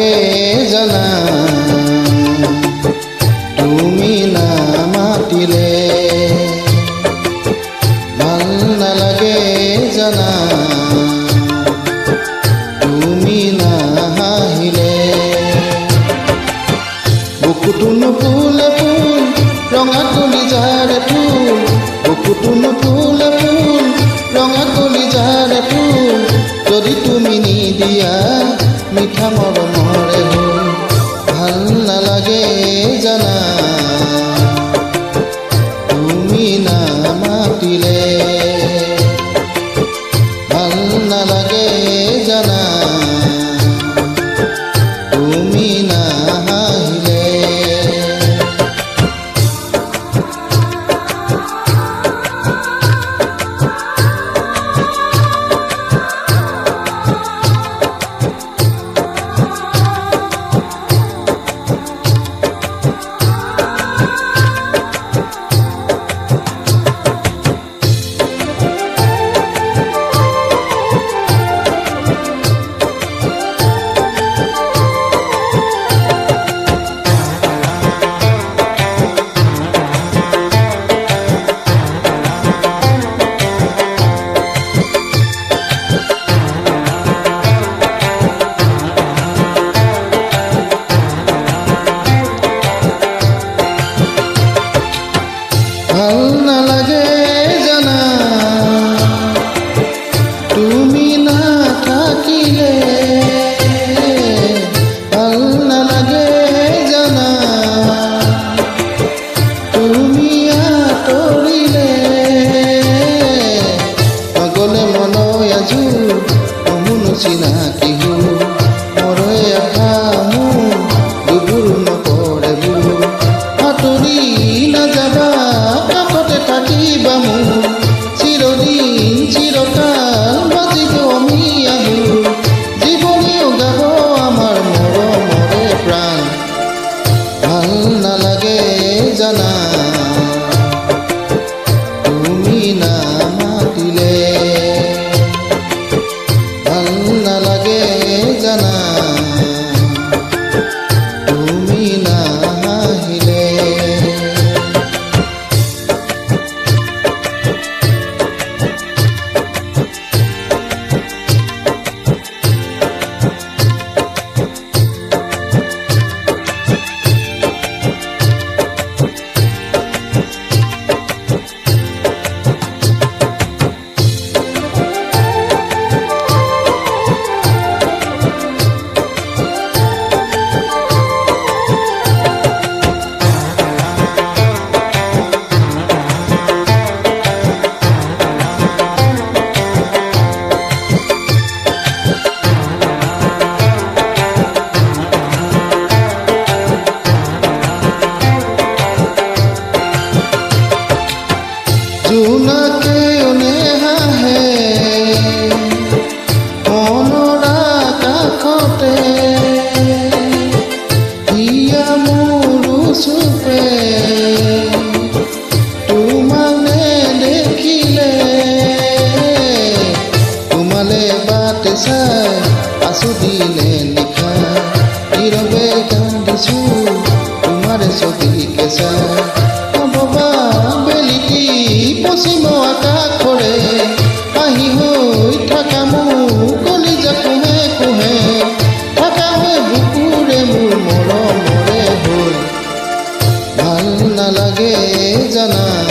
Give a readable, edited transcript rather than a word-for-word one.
লাগে জানা তুমি নামাতিলে ভাল নালাগে জানা তুমি নাহাহিলে বুকুটো নুফুলে ফুল ৰঙা কলিজাৰ ফুল বুকুটো নুফুলে ফুল ৰঙা কলিজাৰ ফুল যদি তুমি নিদিয়া মিঠা মৰমৰে ফুল ভাল নালাগে জানা তুমি নামাতিলে ভাল নালাগে জানা তুমি নাহাহিলে ভাল নালাগে জানা তুমি নাথাকিলে ভাল নালাগে জানা তুমি আঁতৰিলে নগলে মনৈ আজোৰ মোৰ চিনাকি হ'ল মৰৈ আশা মোৰ দুবোৰ নপৰে বোৰ আঁতৰি নাযাবা থাকিবা মোৰ চিৰদিন চিৰকাল বাজিব আমি আহো জীৱনীও গাব আমাৰ মৰমৰে প্ৰাণ ভাল নালাগে জানা তুমি নামাতিলে ভাল নালাগে জানা তুমি নাহাহিলে জোনাকে নেহাহে মনৰ আকাশতে হিয়া মোৰ চুপে তোমালে দেখিলে তোমালে বাট চাই আছো দিনে নিশা নীৰৱে কান্দিছো তোমাৰ ছবিকে চাই পশ্চিম আকাশৰে আহি হৈ থকা মোৰ কলিজা কোহে কোহে থকা হৈ বুকুৰে মোৰ মৰমৰে হ'ল ভাল নালাগে জানা